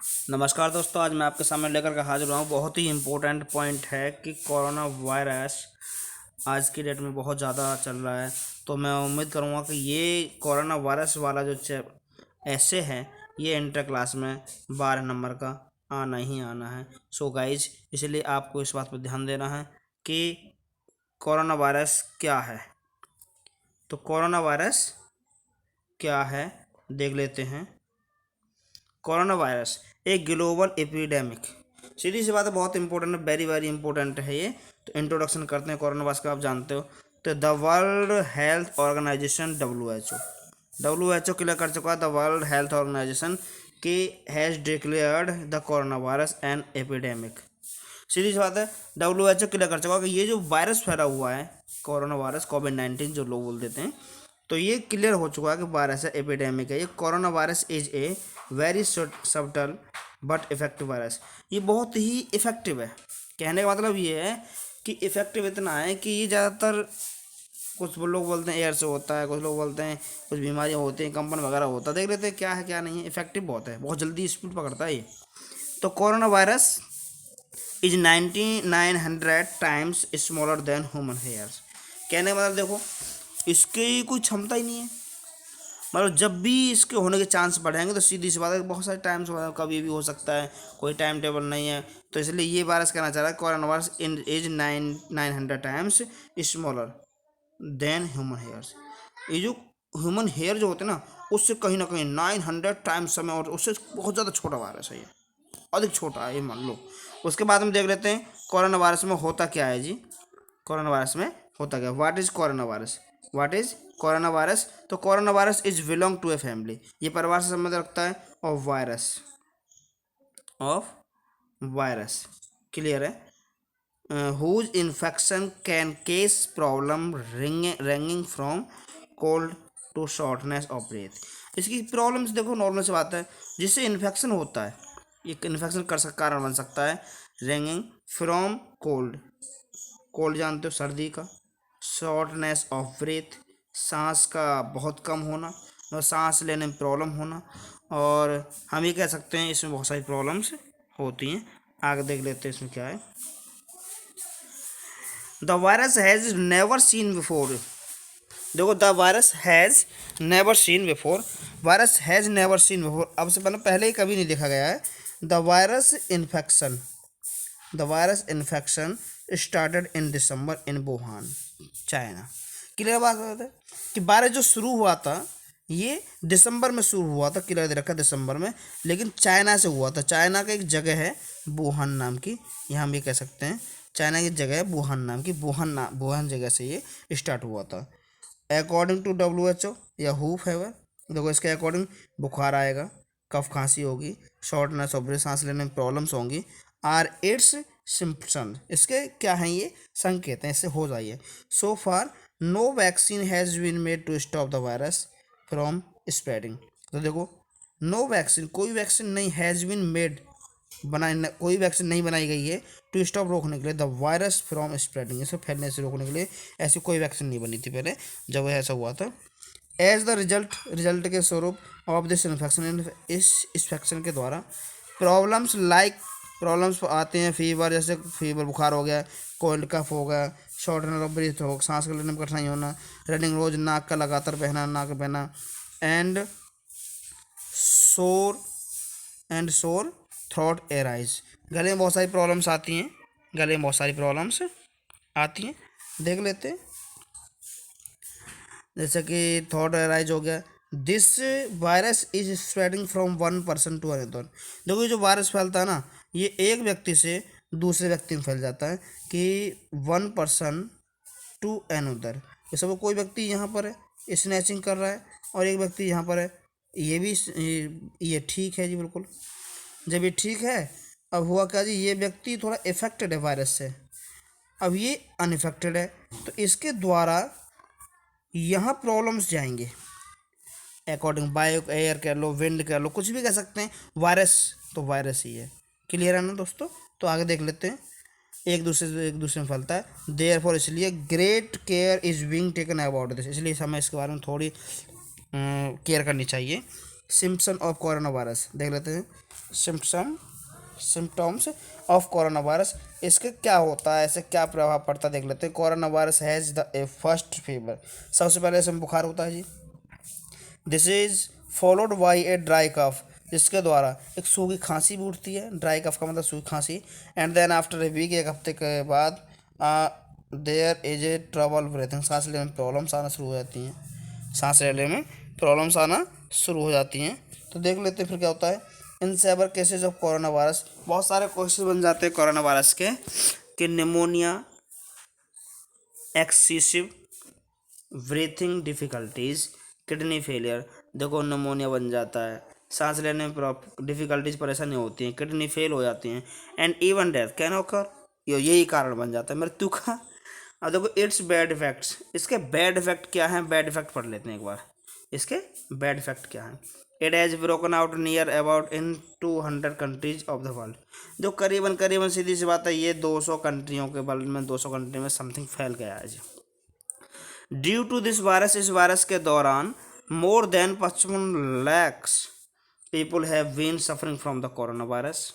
नमस्कार दोस्तों, आज मैं आपके सामने लेकर के हाजिर हुआ हूँ। बहुत ही इम्पोर्टेंट पॉइंट है कि कोरोना वायरस आज की डेट में बहुत ज़्यादा चल रहा है। तो मैं उम्मीद करूँगा कि ये कोरोना वायरस वाला जो ऐसे है ये इंटर क्लास में 12 नंबर का आना ही आना है। सो गाइज, इसलिए आपको इस बात पर ध्यान देना है कि कोरोना वायरस क्या है। तो कोरोना वायरस क्या है देख लेते हैं। कोरोना वायरस एक ग्लोबल एपिडेमिक, सीधी सी बात है, बहुत इंपॉर्टेंट है, वेरी वेरी इंपॉर्टेंट है ये। तो इंट्रोडक्शन करते हैं कोरोना वायरस का। आप जानते हो तो the world health organization WHO clear कर चुका है। द वर्ल्ड हेल्थ ऑर्गेनाइजेशन की has declared the corona virus an epidemic. सीधी सी बात है, WHO क्लियर कर चुका है कि ये जो वायरस फैला हुआ है कोरोना वायरस कोविड-19 जो लोग बोल देते हैं, तो ये क्लियर हो चुका है कि वायरस है, एपिडेमिक है। ये corona virus is a very subtle but effective virus. ये बहुत ही इफेक्टिव है। कहने का मतलब ये है कि इफेक्टिव इतना है कि ये ज़्यादातर, कुछ लोग बोलते हैं एयर से होता है, कुछ लोग बोलते हैं कुछ बीमारियाँ होती हैं, कंपन वगैरह होता है। देख लेते हैं क्या है क्या नहीं है। इफेक्टिव बहुत है, बहुत जल्दी स्पीड पकड़ता है ये। तो corona virus is 9900 times smaller than human hairs. कहने का मतलब देखो, इसकी कोई क्षमता ही नहीं है। मतलब जब भी इसके होने के चांस बढ़ेंगे तो सीधी सी बात है, बहुत सारे टाइम्स कभी भी हो सकता है, कोई टाइम टेबल नहीं है। तो इसलिए ये वायरस कहना चाह रहा है corona virus in age 900 times smaller than human hairs. ये जो ह्यूमन हेयर जो होते हैं ना, उससे कहीं ना कहीं 900 टाइम्स समय और उससे बहुत ज़्यादा छोटा वायरस है ये, अधिक छोटा है ये, मान लो। उसके बाद हम देख लेते हैं कोरोना वायरस में होता क्या है जी। कोरोना वायरस में होता क्या, what is corona virus, what is corona virus. तो corona virus is belong to a family, ये परिवार से संबंध रखता है, ऑफ वायरस क्लियर है। Whose infection can cause problem ranging from cold to shortness of breath. इसकी प्रॉब्लम्स देखो, नॉर्मल सी बात है, जिससे इन्फेक्शन होता है, ये इन्फेक्शन कारण बन सकता है। रिंगिंग फ्रॉम कोल्ड, कोल्ड जानते हो सर्दी का, शॉर्टनेस ऑफ ब्रेथ सांस का बहुत कम होना और सांस लेने में प्रॉब्लम होना, और हम ये कह सकते हैं इसमें बहुत सारी प्रॉब्लम्स होती हैं। आगे देख लेते हैं इसमें क्या है। The virus has never seen before. देखो, the virus has never seen before, virus has never seen before, अब से पहले ही कभी नहीं देखा गया है। The virus infection started in December in Wuhan, China. Clear बात है कि वायरस जो शुरू हुआ था ये दिसंबर में शुरू हुआ था, क्लियर दे रखा दिसंबर में, लेकिन चाइना से हुआ था। चाइना का एक जगह है वुहान नाम की, यहाँ हम ये कह सकते हैं चाइना की जगह है वुहान नाम की, वुहान जगह से ये स्टार्ट हुआ था। अकॉर्डिंग टू WHO या हु फेवर, देखो इसके अकॉर्डिंग बुखार आएगा, कफ खांसी होगी, शॉर्टनेस ऑफ ब्रेथ सांस लेने में प्रॉब्लम्स होंगी, आर इट्स सिम्पटम्स, इसके क्या हैं ये संकेत हैं, इससे हो जाइए। So far no vaccine has been made to stop the virus from spreading. तो देखो, नो वैक्सीन, कोई वैक्सीन नहीं, हैज़ बीन मेड, कोई वैक्सीन नहीं बनाई गई है टू स्टॉप, रोकने के लिए, द वायरस फ्रॉम स्प्रेडिंग, इसे फैलने से रोकने के लिए ऐसी कोई वैक्सीन नहीं बनी थी पहले जब ऐसा हुआ था। एज द रिजल्ट के स्वरूप ऑफ दिस इन्फेक्शन, इस इन्फेक्शन के द्वारा प्रॉब्लम्स आते हैं, फीवर, जैसे फीवर बुखार हो गया, कोल्ड कफ हो गया, शॉर्टनेस ऑफ ब्रीथ हो, सांस लेने में कठिनाई होना, रनिंग रोज, नाक का लगातार बहना, नाक बहना, एंड शोर थ्रोट एराइज, गले में बहुत सारी प्रॉब्लम्स आती हैं, देख लेते हैं। जैसे कि थ्रोट एराइज हो गया। This virus is spreading from one person to another. देखो, ये जो वायरस फैलता है ना, ये एक व्यक्ति से दूसरे व्यक्ति में फैल जाता है, कि वन पर्सन टू अनदर। जैसे कोई व्यक्ति यहाँ पर है, स्नैचिंग कर रहा है, और एक व्यक्ति यहाँ पर है, ये भी ये ठीक है जी, बिल्कुल। जब ये ठीक है, अब हुआ क्या जी, ये व्यक्ति थोड़ा इफेक्टेड है वायरस से, अब ये अनइफेक्टेड है, तो इसके द्वारा यहाँ प्रॉब्लम्स जाएंगे। अकॉर्डिंग बायो एयर कह लो, विंड कह लो, कुछ भी कह सकते हैं, वायरस तो वायरस ही है। क्लियर है ना दोस्तों। तो आगे देख लेते हैं, एक दूसरे में फैलता है, देयरफॉर, इसलिए great care is being taken about this, इसलिए हमें इसके बारे में थोड़ी केयर करनी चाहिए। सिम्पसन ऑफ कोरोना वायरस देख लेते हैं। सिम्टम्स ऑफ कोरोना वायरस, इसके क्या होता है, ऐसे क्या प्रभाव पड़ता है देख लेते हैं। Corona virus has the a first fever, सबसे पहले इसमें बुखार होता है जी। This is followed by a dry cough, जिसके द्वारा एक सूखी खांसी भी उठती है। ड्राई कफ का मतलब सूखी खांसी। And then after a week, एक हफ्ते के बाद there is a trouble breathing, सांस लेने में प्रॉब्लम्स आना शुरू हो जाती हैं। सांस लेने में प्रॉब्लम्स आना शुरू हो जाती हैं। तो देख लेते हैं फिर क्या होता है। In severe cases of corona virus, बहुत सारे केसेस बन जाते हैं कोरोना वायरस के, कि pneumonia, excessive breathing difficulties, kidney failure. देखो निमोनिया बन जाता है, सांस लेने में डिफ़िकल्टीज, परेशानी होती है, किडनी फेल हो जाती हैं, and even death can occur, यही कारण बन जाता है मृत्यु का। अब देखो इट्स बैड इफेक्ट्स, इसके बैड इफेक्ट क्या हैं, बैड इफेक्ट पढ़ लेते हैं एक बार। इसके बैड इफेक्ट क्या हैं। It has broken out near about in 200 countries of the world, जो करीबन करीबन सीधी सी बात है, ये 200 कंट्रियों के वर्ल्ड में 200 कंट्री में समथिंग फैल गया है जी। ड्यू टू दिस वायरस, इस वायरस के दौरान more than 55 lakh people have been suffering from the corona virus,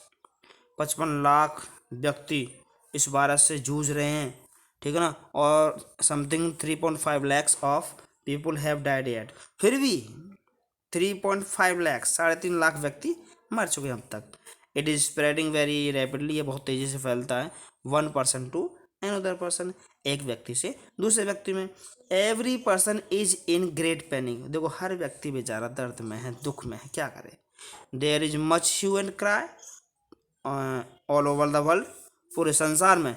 55 lakh व्यक्ति इस वायरस से जूझ रहे हैं, ठीक है ना। और something 3.5 lakhs of people have died yet, फिर भी 3.5 लाख, 3.5 लाख व्यक्ति मर चुके हैं अब तक। It is spreading very rapidly, ये बहुत तेज़ी से फैलता है। 1% टू अनदर पर्सन, एक व्यक्ति से दूसरे व्यक्ति में। Every person is in great panic, देखो हर व्यक्ति बेचारा दर्द में है, दुख में है, क्या करे। There is much hue and cry all over the world, पूरे संसार में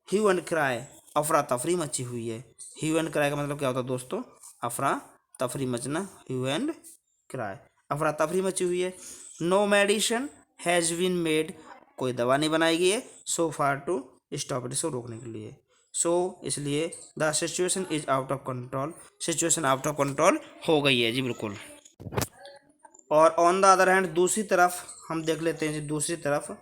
ह्यू एंड क्राई, अफरा तफरी मची हुई है। ह्यू एंड क्राई का मतलब क्या होता है दोस्तों, अफरा तफरी मचना, ह्यू एंड क्राई, अफरा तफरी मची हुई है। No medicine has been made, कोई दवा नहीं बनाई गई है, so far to stop it, इसको रोकने के लिए। सो इसलिए the situation is out of control, situation out of control हो गई है जी बिल्कुल। और ऑन द अदर हैंड, दूसरी तरफ हम देख लेते हैं जी, दूसरी तरफ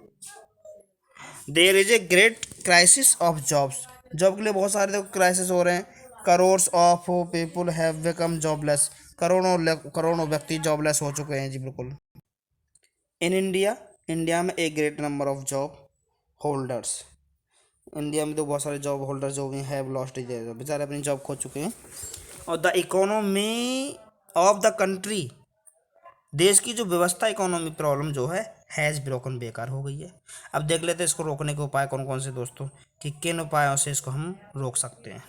there is a great crisis of jobs, job के लिए बहुत सारे देखो क्राइसिस हो रहे हैं। Crores of people have become jobless, करोड़ों व्यक्ति जॉबलेस हो चुके हैं जी बिल्कुल। इन इंडिया, इंडिया में एक great number of job holders, India में तो बहुत सारे जॉब होल्डर जो भी हैव लॉस्ट, बेचारे अपनी जॉब खो चुके हैं। और the economy of the country, देश की जो व्यवस्था, इकोनॉमी प्रॉब्लम जो है, हैज़ ब्रोकन, बेकार हो गई है। अब देख लेते हैं इसको रोकने के उपाय कौन कौन से दोस्तों, कि किन उपायों से इसको हम रोक सकते हैं।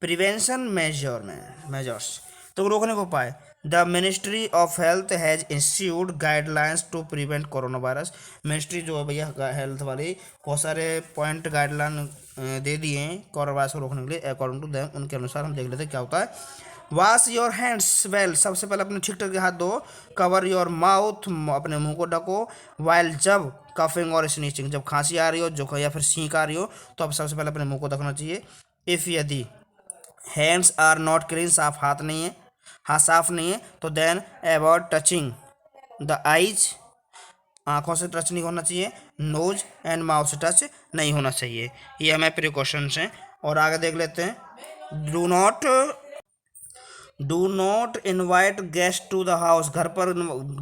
प्रिवेंशन मेजर्स, तो रोकने के उपाय, the ministry of health has institute guidelines to prevent corona virus, ministry जो है भैया हेल्थ वाली बहुत सारे पॉइंट गाइडलाइन दे दिए हैं कोरोना वायरस को रोकने के लिए। अकॉर्डिंग टू दैम, उनके अनुसार हम देख लेते हैं क्या होता है। वॉश योर हैंड्स वेल, सबसे पहले अपने ठीक ठाक हाथ धो। कवर योर माउथ, अपने मुंह को ढको। वाइल, जब कफिंग और स्नीचिंग, जब खांसी आ रही हो, जो या फिर छींक आ रही हो, तो अब सबसे पहले अपने मुंह को ढकना चाहिए। इफ़ यदि हैंड्स आर नॉट क्लीन, साफ हाथ नहीं है, हाथ साफ नहीं है, तो then avoid touching the eyes, आँखों से टच नहीं होना चाहिए। नोज एंड माउथ से टच नहीं होना चाहिए। ये हमें प्रिकॉशंस हैं। और आगे देख लेते हैं। Do not invite guest to the house, घर पर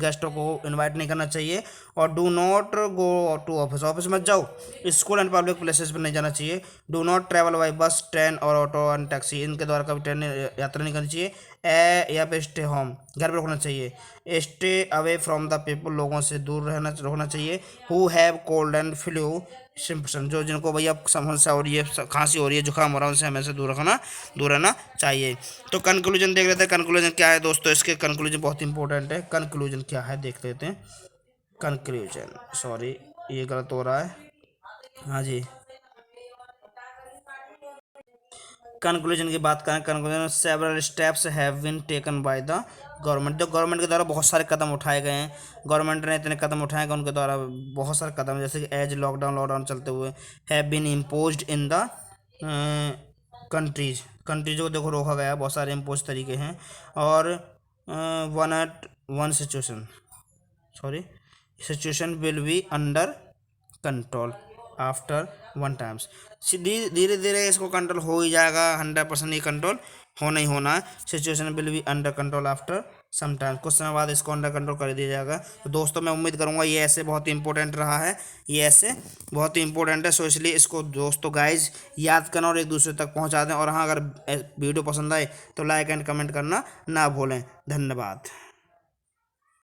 गेस्टों को इन्वाइट नहीं करना चाहिए। और do not go to office, office मत जाओ। स्कूल एंड पब्लिक प्लेसेस पर नहीं जाना चाहिए। Do not travel by bus, train और ऑटो एंड टैक्सी, इनके द्वारा कभी ट्रेन यात्रा नहीं करनी चाहिए। या पे स्टे होम, घर पर रुकना चाहिए। Stay away from the people, लोगों से दूर रहना चाहिए। Who have cold and flu symptom, जो जिनको भैया समस्या हो रही है, खांसी हो रही है, जुकाम हो रहा है, उनसे हमें से दूर रहना चाहिए। तो कंक्लूजन देख लेते हैं। कंक्लूजन क्या है दोस्तों, इसके कंक्लूजन बहुत इंपॉर्टेंट है। कंक्लूजन क्या है देख लेते हैं। कंक्लूजन, सॉरी ये गलत हो रहा है, हाँ जी। कंक्लूजन की बात करें, conclusion several steps have been taken by the government, जो गवर्नमेंट के द्वारा बहुत सारे कदम उठाए गए हैं। गवर्नमेंट ने इतने कदम उठाए गए, उनके द्वारा बहुत सारे कदम, जैसे कि एज लॉकडाउन चलते हुए have been imposed in the countries को देखो रोका गया, बहुत सारे इम्पोज तरीके हैं। और one situation will be under control after 1 times, धीरे धीरे इसको कंट्रोल हो ही जाएगा। 100% ये कंट्रोल होना ही होना है। Situation will be under control after sometimes कुछ समय बाद इसको अंडर कंट्रोल कर दिया जाएगा। तो दोस्तों मैं उम्मीद करूँगा ये ऐसे बहुत ही इंपॉर्टेंट रहा है, ये ऐसे बहुत ही इंपॉर्टेंट है, सो इसलिए इसको दोस्तों गाइज याद करना और एक दूसरे तक पहुँचा दें। और हाँ, अगर वीडियो पसंद आए तो लाइक एंड कमेंट करना ना भूलें। धन्यवाद।